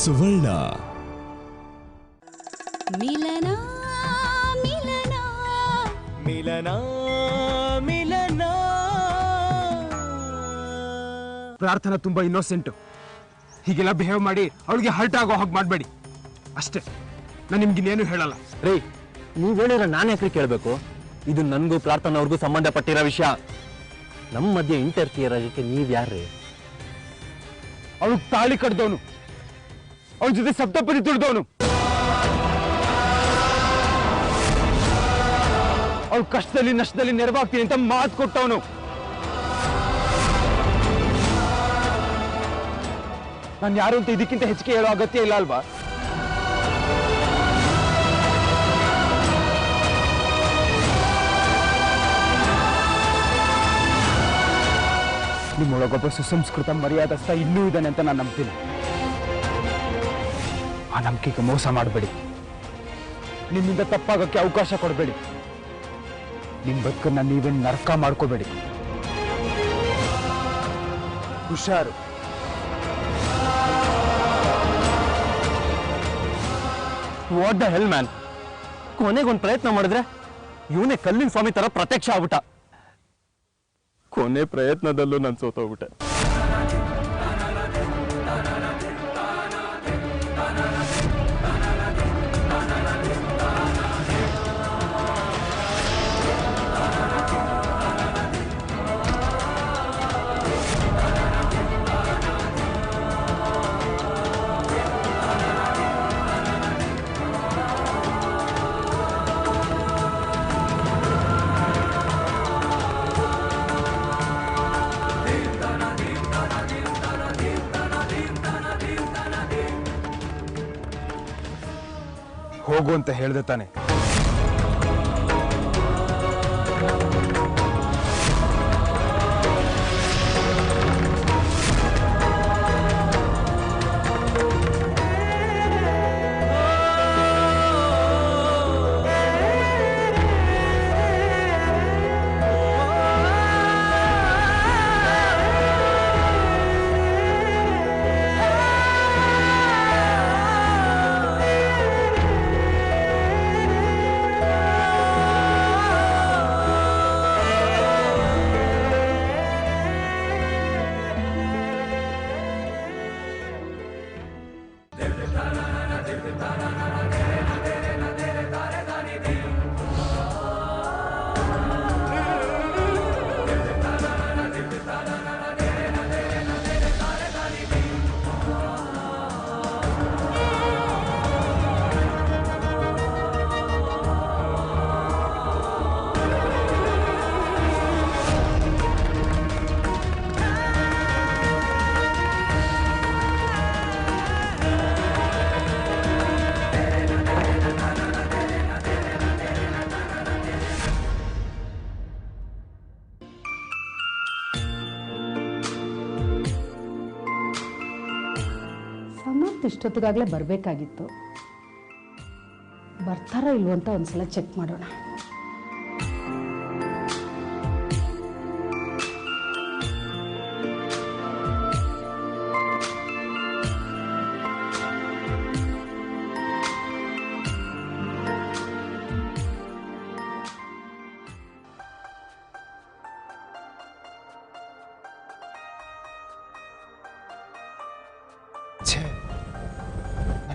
ಸುವರ್ಣ. ಮಿಲನ ಮಿಲನ ಮಿಲನ ಮಿಲನ. ಪ್ರಾರ್ಥನಾ ತುಂಬಾ ಇನ್ನೋಸೆಂಟ್. ಹೀಗೆಲ್ಲ ಬಿಹೇವ್ ಮಾಡಿ ಅವಳಿಗೆ ಹರ್ಟ್ ಆಗೋ ಹಾಗೆ ಮಾಡಬೇಡಿ ಅಷ್ಟೇ. ನಾನು ನಿಮ್ಗಿನ್ನೇನು ಹೇಳಲ್ಲ. ರೀ, ನೀವ್ ಹೇಳಿದ್ರೆ ನಾನು ಯಾಕ್ರಿ ಕೇಳಬೇಕು? ಇದು ನನ್ಗೂ ಪ್ರಾರ್ಥನಾ ಅವ್ರಿಗೂ ಸಂಬಂಧಪಟ್ಟಿರೋ ವಿಷಯ. ನಮ್ಮ ಮಧ್ಯೆ ಇಂಟರ್ಫಿಯರ್ ಆಗಕ್ಕೆ ನೀವ್ ಯಾರ್ರಿ? ಅವಳು ತಾಳಿ ಕಡ್ದವನು, ಅವಳ ಜೊತೆ ಸಪ್ತಪದಿ ತುಳಿದವನು, ಅವಳು ಕಷ್ಟದಲ್ಲಿ ನಷ್ಟದಲ್ಲಿ ನೆರವಾಗ್ತೀನಿ ಅಂತ ಮಾತು ಕೊಟ್ಟವನು. ನಾನು ಯಾರು ಅಂತ ಇದಕ್ಕಿಂತ ಹೆಚ್ಚಿಗೆ ಹೇಳೋ ಅಗತ್ಯ ಇಲ್ಲ ಅಲ್ವಾ? ನಿಮ್ಮೊಳಗೊಬ್ಬ ಸುಸಂಸ್ಕೃತ ಮರ್ಯಾದಸ್ಥ ಇನ್ನೂ ಇದ್ದಾನೆ ಅಂತ ನಾನು ನಂಬ್ತೀನಿ. ಆ ನಂಬಿಕೆಗೆ ಮೋಸ ಮಾಡಬೇಡಿ. ನಿಮ್ಮಿಂದ ತಪ್ಪಾಗಕ್ಕೆ ಅವಕಾಶ ಕೊಡಬೇಡಿ. ನಿಮ್ಮ ಬದುಕನ್ನ ನೀವೇ ನರಕ ಮಾಡ್ಕೋಬೇಡಿ. ಹುಷಾರು. ವಾಟ್ ದ ಹೆಲ್ ಮ್ಯಾನ್, ಕೊನೆಗೊಂದು ಪ್ರಯತ್ನ ಮಾಡಿದ್ರೆ ಇವನೇ ಕಲ್ಲಿನ ಸ್ವಾಮಿ ತರ ಪ್ರತ್ಯಕ್ಷ ಆಗ್ಬಿಟ್ಟ. ಕೊನೆ ಪ್ರಯತ್ನದಲ್ಲೂ ನಾನು ಸೋತೋಗ್ಬಿಟ್ಟೆ. ಹೋಗು ಅಂತ ಹೇಳ್ದೆ ತಾನೆ. ಇಷ್ಟೊತ್ತಿಗಾಗಲೇ ಬರಬೇಕಾಗಿತ್ತು. ಬರ್ತಾರೋ ಇಲ್ವೋ ಅಂತ ಒಂದ್ಸಲ ಚೆಕ್ ಮಾಡೋಣ.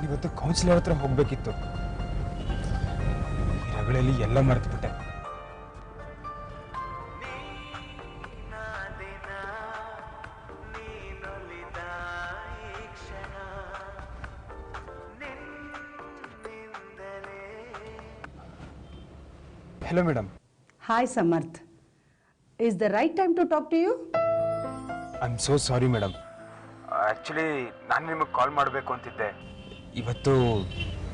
ಇವತ್ತು ಕೌನ್ಸಿಲರ್ ಹತ್ರ ಹೋಗ್ಬೇಕಿತ್ತು. ರಗಳೆಯಲ್ಲಿ ಎಲ್ಲ ಮರೆತುಬಿಟ್ಟೆ. Hello, madam. Hi, Samarth. Is the right time to talk to you? I'm so sorry, madam. Actually, ನಾನು ನಿಮಗೆ ಕಾಲ್ ಮಾಡಬೇಕು ಅಂತಿದ್ದೆ. ಇವತ್ತು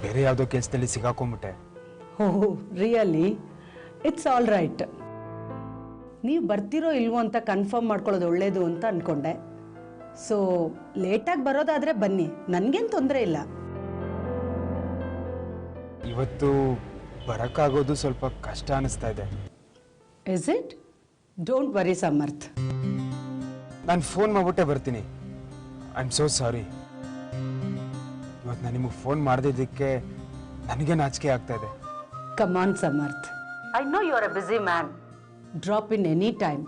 ಬೇರೆ ಯಾವುದೋ ಕೆಲಸದಲ್ಲಿ ಸಿಗಾಕೊಂಡ್ಬಿಟ್ಟೆ. ಓಹ್ ರಿಯಲಿ? It's all right. ನೀವು ಬರ್ತಿರೋ ಇಲ್ವೋ ಅಂತ ಕನ್ಫರ್ಮ್ ಮಾಡ್ಕೊಳ್ಳೋದು ಒಳ್ಳೇದು ಅಂತ ಅಂದ್ಕೊಂಡೆ. ಸೊ ಲೇಟಾಗಿ ಬರೋದಾದರೆ ಬನ್ನಿ, ನನಗೇನು ತೊಂದರೆ ಇಲ್ಲ. ಇವತ್ತು ಬರೋಕ್ಕಾಗೋದು ಸ್ವಲ್ಪ ಕಷ್ಟ ಅನಿಸ್ತಾ ಇದೆ. Is it? Don't worry Samarth. ನಾನು ಫೋನ್ ಮಾಡ್ಬಿಟ್ಟೆ ಬರ್ತೀನಿ. I am so sorry. ಇವತ್ತು ನಾನು ನಿಮಗೆ ಫೋನ್ ಮಾಡದಿದ್ದಕ್ಕೆ ನನಗೆ ನಾಚಿಕೆ ಆಗ್ತಾ ಇದೆ. Come on, Samarth. I know you are a busy man. Drop in any time.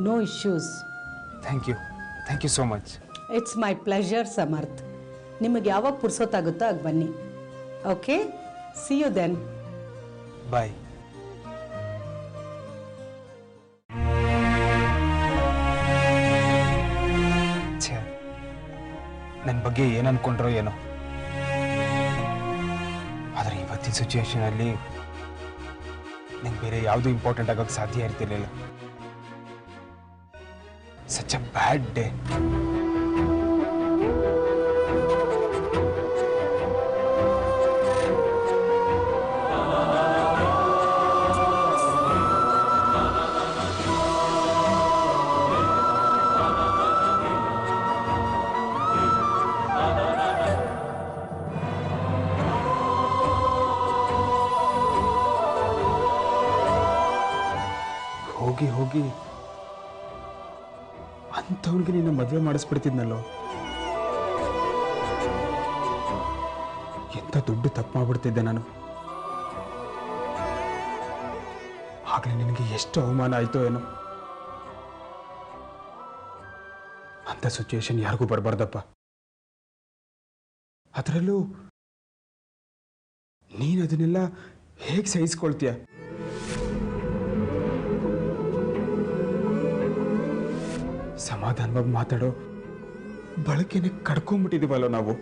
No issues. Thank you so much. It's my pleasure, Samarth. ನಿಮಗೆ ಯಾವಾಗ ಪುರ್ಸೊತ್ತಾಗುತ್ತೋ ಆಗ ಬನ್ನಿ. Okay, see you then. Bye. ಛೇ, ನನ್ನ ಬಗ್ಗೆ ಏನು ಅನ್ಕೊಂಡ್ರೋ ಏನೋ, ಆದರೆ ಇವತ್ತಿನ ಸಿಚುವೇಶನಲ್ಲಿ ನಂಗೆ ಬೇರೆ ಯಾವುದು ಇಂಪಾರ್ಟೆಂಟ್ ಆಗೋಕ್ಕೆ ಸಾಧ್ಯ ಇರ್ತಿರ್ಲಿಲ್ಲ. Such a bad day. ಹೋಗಿ ಹೋಗಿ ಅಂಥವ್ನಿಗೆ ನಿನ್ನ ಮದುವೆ ಮಾಡಿಸ್ಬಿಡ್ತಿದ್ನಲ್ಲೋ. ಎಂಥ ದೊಡ್ಡ ತಪ್ಪು ಮಾಡ್ಬಿಡ್ತಿದ್ದೆ ನಾನು. ಆಗಲೇ ನಿನಗೆ ಎಷ್ಟು ಅವಮಾನ ಆಯ್ತೋ ಏನೋ. ಅಂಥ ಸಿಚುವೇಶನ್ ಯಾರಿಗೂ ಬರಬಾರ್ದಪ್ಪ. ಅದರಲ್ಲೂ ನೀನು ಅದನ್ನೆಲ್ಲ ಹೇಗೆ ಸಹಿಸ್ಕೊಳ್ತೀಯ? ಸಮಾಧಾನವಾಗಿ ಮಾತಾಡೋ ಬಳಕೆನೆ ಕಡ್ಕೊಂಡ್ಬಿಟ್ಟಿದೀವಲ್ಲ ನಾವು.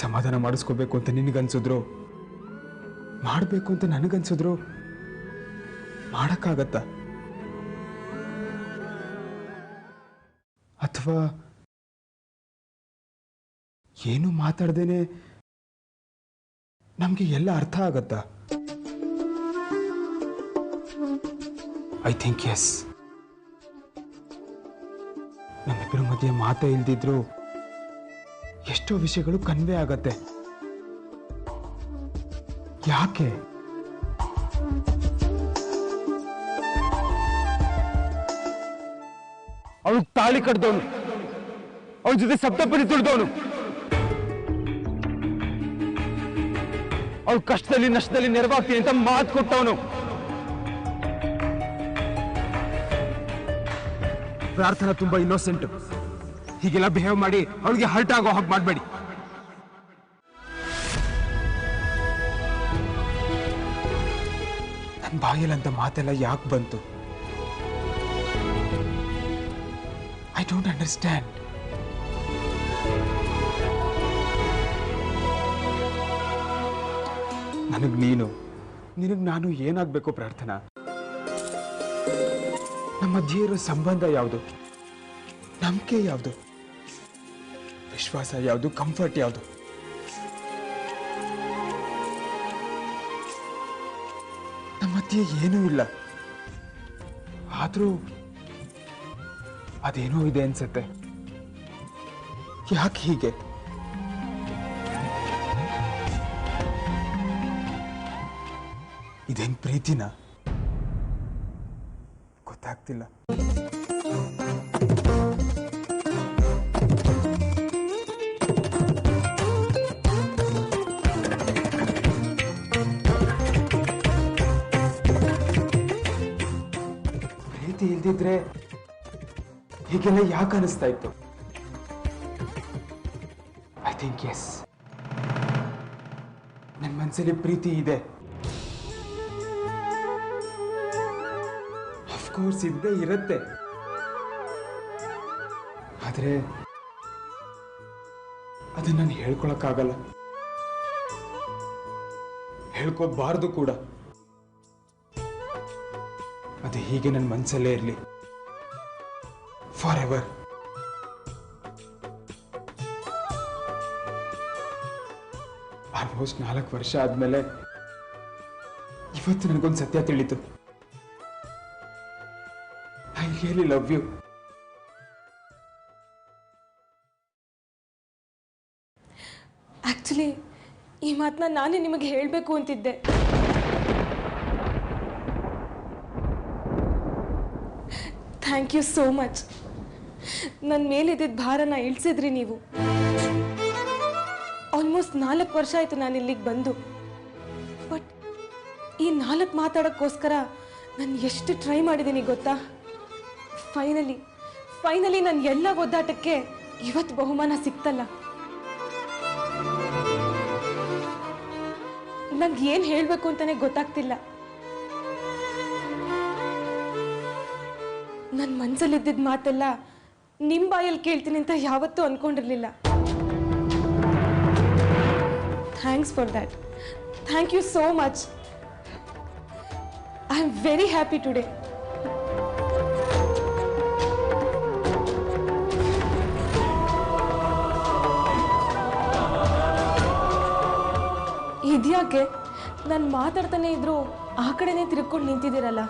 ಸಮಾಧಾನ ಮಾಡಿಸ್ಕೋಬೇಕು ಅಂತ ನಿನಗನ್ಸಿದ್ರು, ಮಾಡಬೇಕು ಅಂತ ನನಗನ್ಸಿದ್ರು ಮಾಡಕ್ಕಾಗತ್ತ? ಅಥವಾ ಏನು ಮಾತಾಡ್ದೇನೆ ನಮ್ಗೆ ಎಲ್ಲ ಅರ್ಥ ಆಗತ್ತಾ? I think yes. ನಮ್ಮಿಬ್ಬರ ಮಧ್ಯೆ ಮಾತೇ ಇಲ್ದಿದ್ರು ಎಷ್ಟೋ ವಿಷಯಗಳು ಕನ್ವೆ ಆಗತ್ತೆ. ಯಾಕೆ? ಅವಳು ತಾಳಿ ಕಡ್ದವನು, ಅವನ ಜೊತೆ ಸಪ್ತಪದಿ ತುಳಿದವನು, ಅವಳು ಕಷ್ಟದಲ್ಲಿ ನಷ್ಟದಲ್ಲಿ ನೆರವಾಗ್ತೀನಿ ಅಂತ ಮಾತು ಕೊಟ್ಟವನು. ಪ್ರಾರ್ಥನಾ ತುಂಬಾ ಇನ್ನೋಸೆಂಟ್. ಹೀಗೆಲ್ಲ ಬಿಹೇವ್ ಮಾಡಿ ಅವಳಿಗೆ ಹರ್ಟ್ ಆಗೋ ಹಾಗೆ ಮಾಡಬೇಡಿ. ನನ್ನ ಬಾಯಲ್ಲಂತ ಮಾತೆಲ್ಲ ಯಾಕೆ ಬಂತು? I don't understand. ನನಗ್ ನೀನು, ನಿನಗ್ ನಾನು ಏನಾಗ್ಬೇಕು ಪ್ರಾರ್ಥನಾ? ನಮ್ಮ ಮಧ್ಯೆ ಇರೋ ಸಂಬಂಧ ಯಾವುದು? ನಂಬಿಕೆ ಯಾವುದು? ವಿಶ್ವಾಸ ಯಾವುದು? ಕಂಫರ್ಟ್ ಯಾವುದು? ನಮ್ಮ ಮಧ್ಯೆ ಏನೂ ಇಲ್ಲ. ಆದ್ರೂ ಅದೇನೋ ಇದೆ ಅನ್ಸತ್ತೆ. ಯಾಕೆ ಹೀಗೆ? ಇದೇನ್ ಪ್ರೀತಿನ? ಗೊತ್ತಾಗ್ತಿಲ್ಲ. ಪ್ರೀತಿ ಇಲ್ದಿದ್ರೆ ಹೀಗೆಲ್ಲ ಯಾಕೆ ಅನಿಸ್ತಾ ಇತ್ತು? ಐ ಥಿಂಕ್ ಎಸ್, ನನ್ನ ಮನಸ್ಸಲ್ಲಿ ಪ್ರೀತಿ ಇದೆ. ಅಫ್ಕೋರ್ಸ್ ಇದ್ದೇ ಇರುತ್ತೆ. ಆದ್ರೆ ಅದನ್ನ ನಾನು ಹೇಳ್ಕೊಳಕ್ಕಾಗಲ್ಲ, ಹೇಳ್ಕೋಬಾರ್ದು ಕೂಡ. ಅದು ಹೀಗೆ ನನ್ನ ಮನಸ್ಸಲ್ಲೇ ಇರಲಿ ಫಾರ್ ಎವರ್. ಆಲ್ಮೋಸ್ಟ್ 4 ವರ್ಷ ಆದ್ಮೇಲೆ ಇವತ್ತು ನನಗೊಂದು ಸತ್ಯ ತಿಳಿತು. I really love you. Actually ಈ ಮಾತನ್ನ ನಾನೇ ನಿಮಗೆ ಹೇಳಬೇಕು ಅಂತಿದ್ದೆ. Thank you so much. ನನ್ನ ಮೇಲಿದ್ದ ಭಾರನ ಇಳಿಸಿದ್ರಿ ನೀವು. ಆಲ್ಮೋಸ್ಟ್ 4 ವರ್ಷ ಆಯಿತು ನಾನು ಇಲ್ಲಿಗೆ ಬಂದು. ಬಟ್ ಈ 4 ಮಾತಾಡೋಕ್ಕೋಸ್ಕರ ನಾನು ಎಷ್ಟು ಟ್ರೈ ಮಾಡಿದ್ದೀನಿ ಗೊತ್ತಾ? ಫೈನಲಿ ನನ್ನ ಎಲ್ಲ ಒದ್ದಾಟಕ್ಕೆ ಇವತ್ತು ಬಹುಮಾನ ಸಿಕ್ತಲ್ಲ. ನಂಗೆ ಏನು ಹೇಳಬೇಕು ಅಂತಾನೆ ಗೊತ್ತಾಗ್ತಿಲ್ಲ. ನನ್ನ ಮನಸ್ಸಲ್ಲಿದ್ದಿದ್ದ ಮಾತೆಲ್ಲ ನಿಮ್ಮ ಬಾಯಲ್ಲಿ ಕೇಳ್ತೀನಿ ಅಂತ ಯಾವತ್ತೂ ಅನ್ಕೊಂಡಿರಲಿಲ್ಲ. Thanks for that. Thank you so much. I am very happy today. ಇದ್ಯಾಕೆ ನಾನು ಮಾತಾಡ್ತಾನೆ ಇದ್ರು ಆ ಕಡೆನೇ ತಿರ್ಕೊಂಡು ನಿಂತಿದ್ದೀರಲ್ಲ?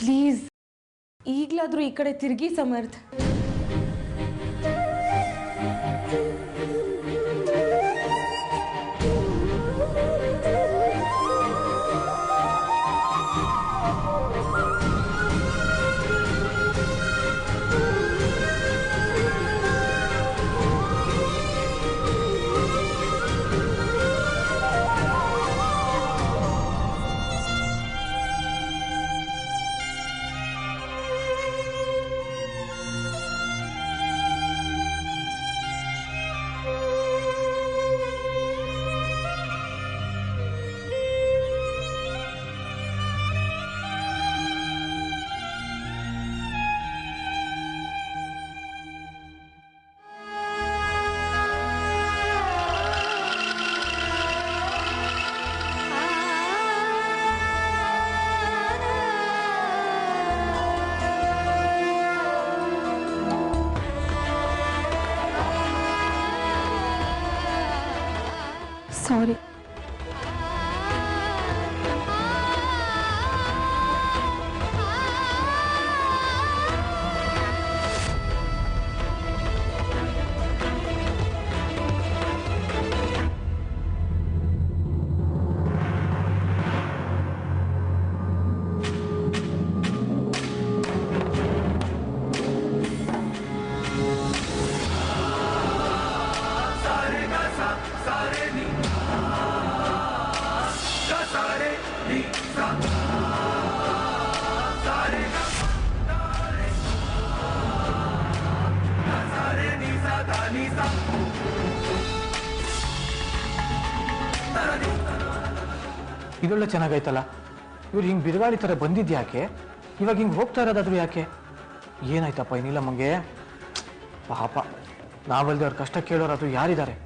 ಪ್ಲೀಸ್ ಈಗಲಾದರೂ ಈ ಕಡೆ ತಿರುಗಿ ಸಮರ್ಥ್. ಸಾರಿ. ಇದೊಳ್ಳೆ ಚೆನ್ನಾಗೈತಲ್ಲ. ಇವ್ರು ಹಿಂಗೆ ಬಿರುಗಾಳಿ ಥರ ಬಂದಿದ್ಯಾಕೆ? ಇವಾಗ ಹಿಂಗೆ ಹೋಗ್ತಾ ಇರೋದಾದ್ರು ಯಾಕೆ? ಏನಾಯ್ತಪ್ಪ ಈ ನೀಲಮ್ಮಂಗೆ? ಪಾಪ, ನಾವಲ್ದೆ ಅವ್ರ ಕಷ್ಟ ಕೇಳೋರಾದ್ರು ಯಾರಿದ್ದಾರೆ?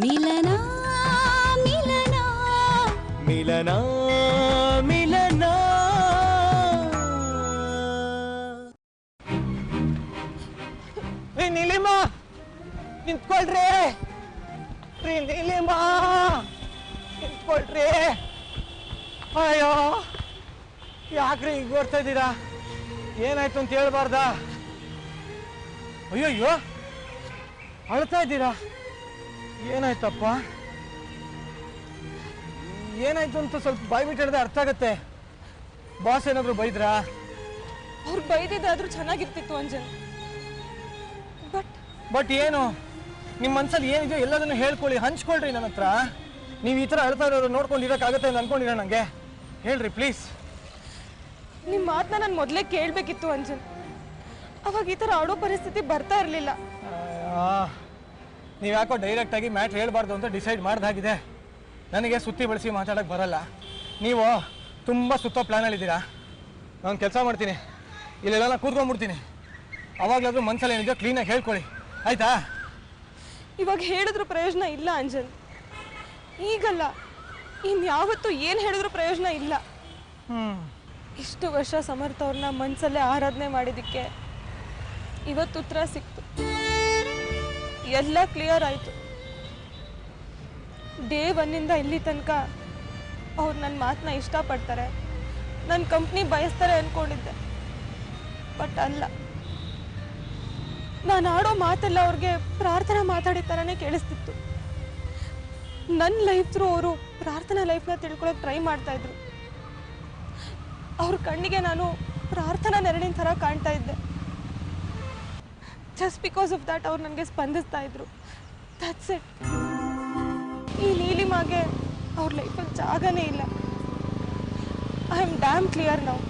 ಮಿಲನ ಮಿಲನ ಮಿಲನ ಮಿಲನ. ನೀಲಿಮ ನಿಂತ್ಕೊಳ್ರಿ. ನೀಲಿಮ ನಿಂತ್ಕೊಳ್ರಿ. ಅಯ್ಯೋ, ಯಾಕ್ರಿ ಈಗ ಓಡ್ತಾ ಇದ್ದೀರಾ? ಏನಾಯ್ತು ಅಂತ ಹೇಳ್ಬಾರ್ದ? ಅಯ್ಯಯ್ಯೋ, ಅಳ್ತಾ ಇದ್ದೀರಾ? ಏನಾಯ್ತಪ್ಪ? ಏನಾಯ್ತು ಅಂತ ಸ್ವಲ್ಪ ಬಾಯಿ ಬಿಟ್ಟು ಹೇಳಿದ್ರೆ ಅರ್ಥ ಆಗತ್ತೆ. ಬಾಸ್ ಏನಾದ್ರು ಬೈದ್ರಾ? ಅವ್ರು ಬೈದಿದ್ದಾದ್ರೂ ಚೆನ್ನಾಗಿರ್ತಿತ್ತು ಅಂಜನ್. ಬಟ್ ಏನು? ನಿಮ್ಮ ಮನ್ಸಲ್ಲಿ ಏನಿದೆಯೋ ಎಲ್ಲದನ್ನು ಹೇಳ್ಕೊಳ್ಳಿ, ಹಂಚ್ಕೊಳ್ರಿ ನನ್ನ ಹತ್ರ. ನೀವು ಈ ಥರ ಅಳ್ತಾ ಇರೋರು ನೋಡ್ಕೊಂಡು ಇರೋಕ್ಕಾಗತ್ತೆ ಅಂತ ಅನ್ಕೊಂಡಿರ ನನಗೆ? ಹೇಳ್ರಿ ಪ್ಲೀಸ್. ನಿಮ್ಮ ಮಾತನ್ನ ನಾನು ಮೊದಲೇ ಕೇಳಬೇಕಿತ್ತು ಅಂಜನ್. ಅವಾಗ ಈ ಥರ ಆಡೋ ಪರಿಸ್ಥಿತಿ ಬರ್ತಾ ಇರಲಿಲ್ಲ. ನೀವು ಯಾಕೋ ಡೈರೆಕ್ಟಾಗಿ ಮ್ಯಾಟ್ರ್ ಹೇಳ್ಬಾರ್ದು ಅಂತ ಡಿಸೈಡ್ ಮಾಡ್ದಾಗಿದೆ. ನನಗೆ ಸುತ್ತಿ ಬಳಸಿ ಮಾತಾಡೋಕ್ಕೆ ಬರಲ್ಲ. ನೀವು ತುಂಬ ಸುತ್ತೋ ಪ್ಲ್ಯಾನಲ್ಲಿದ್ದೀರಾ. ನಾನು ಕೆಲಸ ಮಾಡ್ತೀನಿ, ಇಲ್ಲೆಲ್ಲ ಕೂತ್ಕೊಂಡ್ಬಿಡ್ತೀನಿ. ಅವಾಗಲಾದ್ರೂ ಮನಸ್ಸಲ್ಲಿ ಏನಿದೆಯೋ ಕ್ಲೀನಾಗಿ ಹೇಳ್ಕೊಳ್ಳಿ, ಆಯಿತಾ? ಇವಾಗ ಹೇಳಿದ್ರು ಪ್ರಯೋಜನ ಇಲ್ಲ ಅಂಜನ್. ಈಗಲ್ಲ, ಇನ್ಯಾವತ್ತೂ ಏನು ಹೇಳಿದ್ರು ಪ್ರಯೋಜನ ಇಲ್ಲ. ಇಷ್ಟು ವರ್ಷ ಸಮರ್ಥ ಅವ್ರನ್ನ ಮನಸ್ಸಲ್ಲೇ ಆರಾಧನೆ ಮಾಡಿದ್ದಕ್ಕೆ ಇವತ್ತು ಉತ್ತರ ಸಿಕ್ತು. ಎಲ್ಲ ಕ್ಲಿಯರ್ ಆಯಿತು. ಡೇ 1 ಇಲ್ಲಿ ತನಕ ಅವ್ರು ನನ್ನ ಮಾತನ್ನ ಇಷ್ಟಪಡ್ತಾರೆ, ನನ್ನ ಕಂಪ್ನಿ ಬಯಸ್ತಾರೆ ಅಂದ್ಕೊಂಡಿದ್ದೆ. ಬಟ್ ಅಲ್ಲ, ನಾನು ಆಡೋ ಮಾತೆಲ್ಲ ಅವ್ರಿಗೆ ಪ್ರಾರ್ಥನಾ ಮಾತಾಡಿದ ಥರನೇ ಕೇಳಿಸ್ತಿತ್ತು. ನನ್ನ ಲೈಫ್ ಥ್ರೂ ಅವರು ಪ್ರಾರ್ಥನಾ ಲೈಫ್ನ ತಿಳ್ಕೊಳಕ್ಕೆ ಟ್ರೈ ಮಾಡ್ತಾ ಇದ್ರು. ಅವ್ರ ಕಣ್ಣಿಗೆ ನಾನು ಪ್ರಾರ್ಥನಾ ನೆರಳಿನ ಥರ ಕಾಣ್ತಾ ಇದ್ದೆ. ಜಸ್ಟ್ ಬಿಕಾಸ್ ಆಫ್ ದ್ಯಾಟ್ ಅವ್ರು ನನಗೆ ಸ್ಪಂದಿಸ್ತಾ ಇದ್ರು. That's it. ಈ ನೀಲಿಮಾಗೆ ಅವ್ರ ಲೈಫಲ್ಲಿ ಜಾಗನೇ ಇಲ್ಲ. ಐ ಆಮ್ ಡ್ಯಾಮ್ ಕ್ಲಿಯರ್ ನಾವು.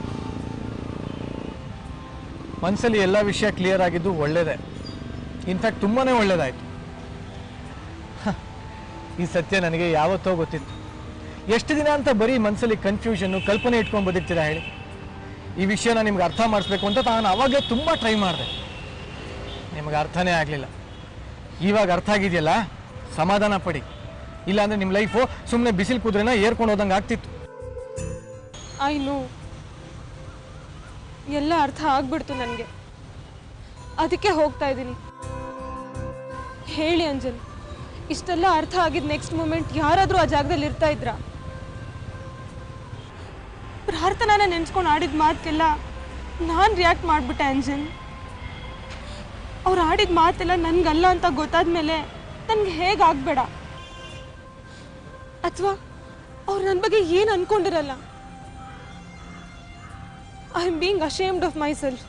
ಮನಸ್ಸಲ್ಲಿ ಎಲ್ಲ ವಿಷಯ ಕ್ಲಿಯರ್ ಆಗಿದ್ದು ಒಳ್ಳೇದೇ. ಇನ್ಫ್ಯಾಕ್ಟ್ ತುಂಬಾ ಒಳ್ಳೇದಾಯಿತು. ಈ ಸತ್ಯ ನನಗೆ ಯಾವತ್ತೋ ಗೊತ್ತಿತ್ತು. ಎಷ್ಟು ದಿನ ಅಂತ ಬರೀ ಮನಸ್ಸಲ್ಲಿ ಕನ್ಫ್ಯೂಷನ್ನು ಕಲ್ಪನೆ ಇಟ್ಕೊಂಡು ಬದುಕ್ತೀರಾ ಹೇಳಿ? ಈ ವಿಷಯನ ನಿಮ್ಗೆ ಅರ್ಥ ಮಾಡಿಸ್ಬೇಕು ಅಂತ ನಾನು ಅವಾಗಲೇ ತುಂಬ ಟ್ರೈ ಮಾಡಿದೆ. ನಿಮಗೆ ಅರ್ಥನೇ ಆಗಲಿಲ್ಲ. ಇವಾಗ ಅರ್ಥ ಆಗಿದೆಯಲ್ಲ, ಸಮಾಧಾನ ಪಡಿ. ಇಲ್ಲಾಂದರೆ ನಿಮ್ಮ ಲೈಫು ಸುಮ್ಮನೆ ಬಿಸಿಲು ಕುದ್ರೆನ ಏರ್ಕೊಂಡು ಹೋದಂಗೆ ಆಗ್ತಿತ್ತು. ಐ ನೋ, ಎಲ್ಲ ಅರ್ಥ ಆಗ್ಬಿಡ್ತು ನನಗೆ. ಅದಕ್ಕೆ ಹೋಗ್ತಾ ಇದ್ದೀನಿ. ಹೇಳಿ ಅಂಜಲ್, ಇಷ್ಟೆಲ್ಲ ಅರ್ಥ ಆಗಿದ್ ನೆಕ್ಸ್ಟ್ ಮೂಮೆಂಟ್ ಯಾರಾದರೂ ಆ ಜಾಗದಲ್ಲಿ ಇರ್ತಾ ಇದ್ರಾ? ಪ್ರಾರ್ಥನಾನ ನೆನ್ಸ್ಕೊಂಡು ಆಡಿದ ಮಾತೆಲ್ಲ ನಾನು ರಿಯಾಕ್ಟ್ ಮಾಡಿಬಿಟ್ಟೆ ಅಂಜಲ್. ಅವ್ರು ಆಡಿದ ಮಾತೆಲ್ಲ ನನ್ಗಲ್ಲ ಅಂತ ಗೊತ್ತಾದ್ಮೇಲೆ ನನಗೆ ಹೇಗಾಗಬೇಡ. ಅಥವಾ ಅವ್ರು ನನ್ನ ಬಗ್ಗೆ ಏನು ಅನ್ಕೊಂಡಿರಲ್ಲ. I am being ashamed of myself.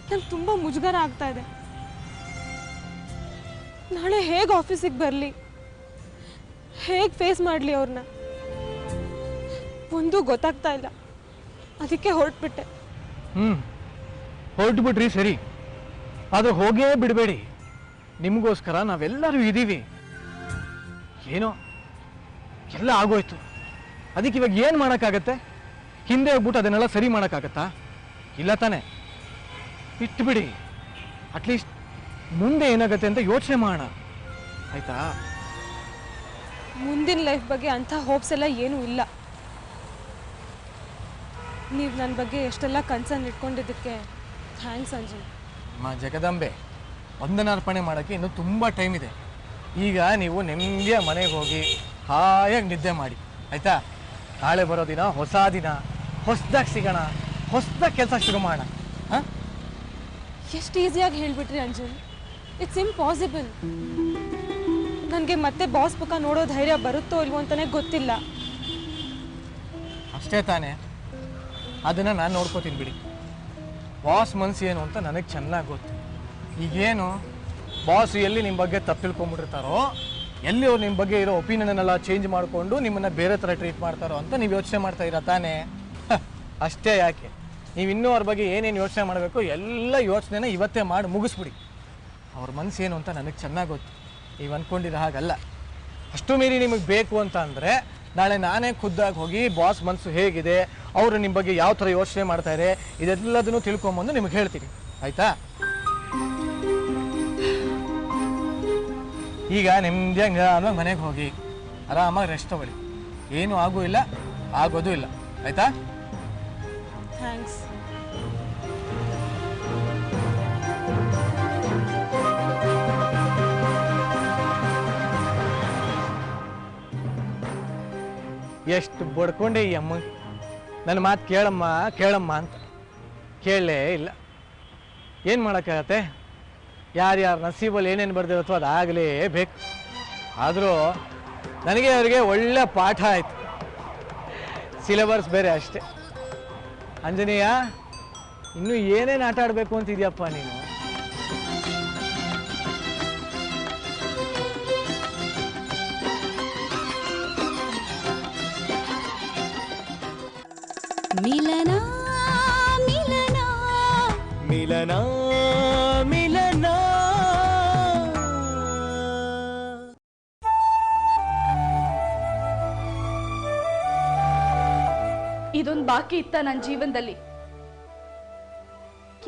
ನಂಗೆ ತುಂಬ ಮುಜುಗರ ಆಗ್ತಾ ಇದೆ. ನಾಳೆ ಹೇಗೆ ಆಫೀಸಿಗೆ ಬರಲಿ, ಹೇಗೆ ಫೇಸ್ ಮಾಡಲಿ ಅವ್ರನ್ನ, ಒಂದೂ ಗೊತ್ತಾಗ್ತಾ ಇಲ್ಲ. ಅದಕ್ಕೆ ಹೊರಟ್ಬಿಟ್ಟೆ. ಹೊರಟುಬಿಟ್ರಿ ಸರಿ, ಆದರೆ ಹೋಗೇ ಬಿಡಬೇಡಿ. ನಿಮಗೋಸ್ಕರ ನಾವೆಲ್ಲರೂ ಇದ್ದೀವಿ. ಏನೋ ಎಲ್ಲ ಆಗೋಯ್ತು, ಅದಕ್ಕೆ ಇವಾಗ ಏನು ಮಾಡೋಕ್ಕಾಗತ್ತೆ? ಹಿಂದೆ ಹೋಗ್ಬಿಟ್ಟು ಅದನ್ನೆಲ್ಲ ಸರಿ ಮಾಡೋಕ್ಕಾಗತ್ತಾ? ಇಲ್ಲ ತಾನೆ. ಬಿಟ್ಟುಬಿಡಿ. ಅಟ್ಲೀಸ್ಟ್ ಮುಂದೆ ಏನಾಗತ್ತೆ ಅಂತ ಯೋಚನೆ ಮಾಡೋಣ, ಆಯ್ತಾ? ಮುಂದಿನ ಲೈಫ್ ಬಗ್ಗೆ ಅಂಥ ಹೋಪ್ಸ್ ಎಲ್ಲ ಏನೂ ಇಲ್ಲ. ನೀವು ನನ್ನ ಬಗ್ಗೆ ಎಷ್ಟೆಲ್ಲ ಕನ್ಸರ್ನ್ ಇಟ್ಕೊಂಡಿದ್ದಕ್ಕೆ ಥ್ಯಾಂಕ್ಸ್ ಅಂಜಲ್. ಮಾ ಜಗದಂಬೆ, ವಂದನಾರ್ಪಣೆ ಮಾಡೋಕ್ಕೆ ಇನ್ನೂ ತುಂಬ ಟೈಮ್ ಇದೆ. ಈಗ ನೀವು ನೆಮ್ಮದಿಯ ಮನೆಗೆ ಹೋಗಿ ಹಾಯಾಗಿ ನಿದ್ದೆ ಮಾಡಿ, ಆಯಿತಾ? ನಾಳೆ ಬರೋ ದಿನ ಹೊಸ ದಿನ, ಹೊಸದಾಗಿ ಸಿಗೋಣ, ಹೊಸದಾಗಿ ಕೆಲಸ ಶುರು ಮಾಡೋಣ. ಹಾಂ, ಎಷ್ಟು ಈಸಿಯಾಗಿ ಹೇಳಿಬಿಟ್ರಿ ಅಂಜಲ್. It's impossible. ನನಗೆ ಮತ್ತೆ ಬಾಸ್ ಪಕ್ಕ ನೋಡೋ ಧೈರ್ಯ ಬರುತ್ತೋ ಇಲ್ವೋ ಅಂತಲೇ ಗೊತ್ತಿಲ್ಲ. ಅಷ್ಟೇ ತಾನೇ, ಅದನ್ನು ನಾನು ನೋಡ್ಕೋತೀನಿ ಬಿಡಿ. ಬಾಸ್ ಮನಸ್ಸು ಏನು ಅಂತ ನನಗೆ ಚೆನ್ನಾಗಿ ಗೊತ್ತು. ಈಗೇನು ಬಾಸ್ ಎಲ್ಲಿ ನಿಮ್ಮ ಬಗ್ಗೆ ತಪ್ಪು ತಿಳ್ಕೊಂಬಿಟ್ಟಿರ್ತಾರೋ, ಎಲ್ಲಿ ಅವ್ರು ನಿಮ್ಮ ಬಗ್ಗೆ ಇರೋ ಒಪಿನಿಯನ್ನೆಲ್ಲ ಚೇಂಜ್ ಮಾಡಿಕೊಂಡು ನಿಮ್ಮನ್ನು ಬೇರೆ ಥರ ಟ್ರೀಟ್ ಮಾಡ್ತಾರೋ ಅಂತ ನೀವು ಯೋಚನೆ ಮಾಡ್ತಾ ಇರ ತಾನೇ? ಅಷ್ಟೇ ಯಾಕೆ, ನೀವು ಇನ್ನೂ ಅವ್ರ ಬಗ್ಗೆ ಏನೇನು ಯೋಚನೆ ಮಾಡಬೇಕು ಎಲ್ಲ ಯೋಚನೆನ ಇವತ್ತೇ ಮಾಡಿ ಮುಗಿಸ್ಬಿಡಿ. ಅವ್ರ ಮನಸ್ಸು ಏನು ಅಂತ ನನಗೆ ಚೆನ್ನಾಗಿ ಗೊತ್ತು. ನೀವು ಅಂದ್ಕೊಂಡಿರೋ ಹಾಗಲ್ಲ. ಅಷ್ಟು ಮೀರಿ ನಿಮಗೆ ಬೇಕು ಅಂತ ಅಂದರೆ ನಾಳೆ ನಾನೇ ಖುದ್ದಾಗಿ ಹೋಗಿ ಬಾಸ್ ಮನಸ್ಸು ಹೇಗಿದೆ, ಅವರು ನಿಮ್ಮ ಬಗ್ಗೆ ಯಾವ ಥರ ಯೋಚನೆ ಮಾಡ್ತಾರೆ, ಇದೆಲ್ಲದನ್ನು ತಿಳ್ಕೊಂಬಂದು ನಿಮಗೆ ಹೇಳ್ತೀನಿ, ಆಯಿತಾ? ಈಗ ನೆಮ್ಮದಿಯಾಗಿ ನಿಧಾನವಾಗಿ ಮನೆಗೆ ಹೋಗಿ ಆರಾಮಾಗಿ ರೆಸ್ಟ್ ತಗೊಳ್ಳಿ. ಏನೂ ಆಗೂ ಇಲ್ಲ, ಆಗೋದು ಇಲ್ಲ, ಆಯಿತಾ? ಥ್ಯಾಂಕ್ಸ್. ಎಷ್ಟು ಬಡ್ಕೊಂಡೆ ಈ ಅಮ್ಮ, ನನ್ನ ಮಾತು ಕೇಳಮ್ಮ ಕೇಳಮ್ಮ ಅಂತ. ಕೇಳಲೇ ಇಲ್ಲ. ಏನು ಮಾಡೋಕ್ಕಾಗತ್ತೆ? ಯಾರ್ಯಾರ ನಸೀಬಲ್ಲಿ ಏನೇನು ಬರ್ದಿರತ್ತೋ ಅದಾಗಲೇಬೇಕು. ಆದರೂ ನನಗೆ ಅವರಿಗೆ ಒಳ್ಳೆ ಪಾಠ ಆಯಿತು. ಸಿಲೆಬಸ್ ಬೇರೆ ಅಷ್ಟೆ. ಅಂಜನೇಯ, ಇನ್ನೂ ಏನೇನು ಆಟ ಆಡಬೇಕು ಅಂತಿದ್ಯಪ್ಪ ನೀನು? ಮಿಲನ ಮಿಲನ ಮಿಲನ ಮಿಲನ. ಇದೊಂದು ಬಾಕಿ ಇತ್ತ ನನ್ನ ಜೀವನದಲ್ಲಿ.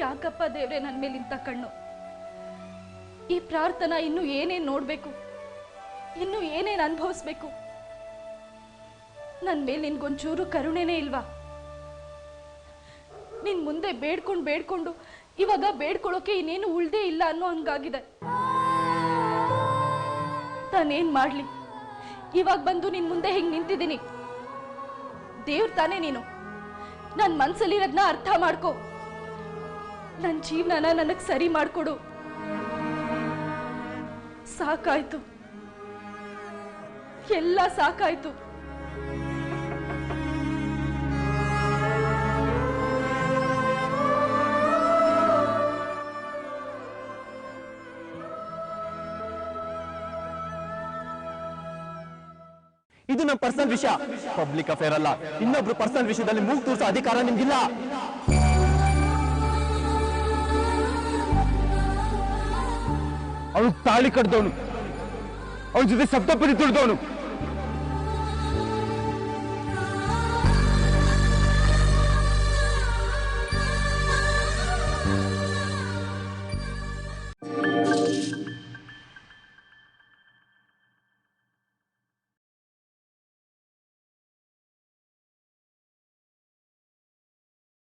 ಯಾಕಪ್ಪ ದೇವ್ರೆ ನನ್ನ ಮೇಲೆ ಇಂಥ ಕಣ್ಣು? ಈ ಪ್ರಾರ್ಥನಾ ಇನ್ನು ಏನೇನು ನೋಡ್ಬೇಕು, ಇನ್ನು ಏನೇನು ಅನುಭವಿಸ್ಬೇಕು? ನನ್ನ ಮೇಲೆ ನಿನ್ಗೊಂಚೂರು ಕರುಣೆನೇ ಇಲ್ವಾ? ನಿನ್ ಮುಂದೆ ಬೇಡ್ಕೊಂಡು ಇವಾಗ ಬೇಡ್ಕೊಳ್ಳೋಕೆ ಇನ್ನೇನು ಉಳ್ದೇ ಇಲ್ಲ ಅನ್ನೋ ಹಂಗಾಗಿದೆ. ನಾನೇನ್ ಮಾಡ್ಲಿ? ಇವಾಗ ಬಂದು ನಿನ್ ಮುಂದೆ ಹಿಂಗ್ ನಿಂತಿದ್ದೀನಿ. ದೇವ್ರ ತಾನೇ ನೀನು. ನನ್ನ ಮನ್ಸಲ್ಲಿರೋದನ್ನ ಅರ್ಥ ಮಾಡ್ಕೋ. ನನ್ನ ಜೀವನನ ನನಗೆ ಸರಿ ಮಾಡ್ಕೊಡು. ಸಾಕಾಯ್ತು. ಎಲ್ಲ ಸಾಕಾಯ್ತು. ಇದು ನಮ್ಮ ಪರ್ಸನಲ್ ವಿಷಯ, ಪಬ್ಲಿಕ್ ಅಫೇರ್ ಅಲ್ಲ. ಇನ್ನೊಬ್ರು ಪರ್ಸನಲ್ ವಿಷಯದಲ್ಲಿ ಮೂಗು ತೂರಿಸೋ ಅಧಿಕಾರ ನಿಮ್ಗಿಲ್ಲ. ಅವನು ತಾಳಿ ಕಡ್ದವನು, ಅವನ ಜೊತೆ ಸಪ್ತಪದಿ ತುಳಿದವನು.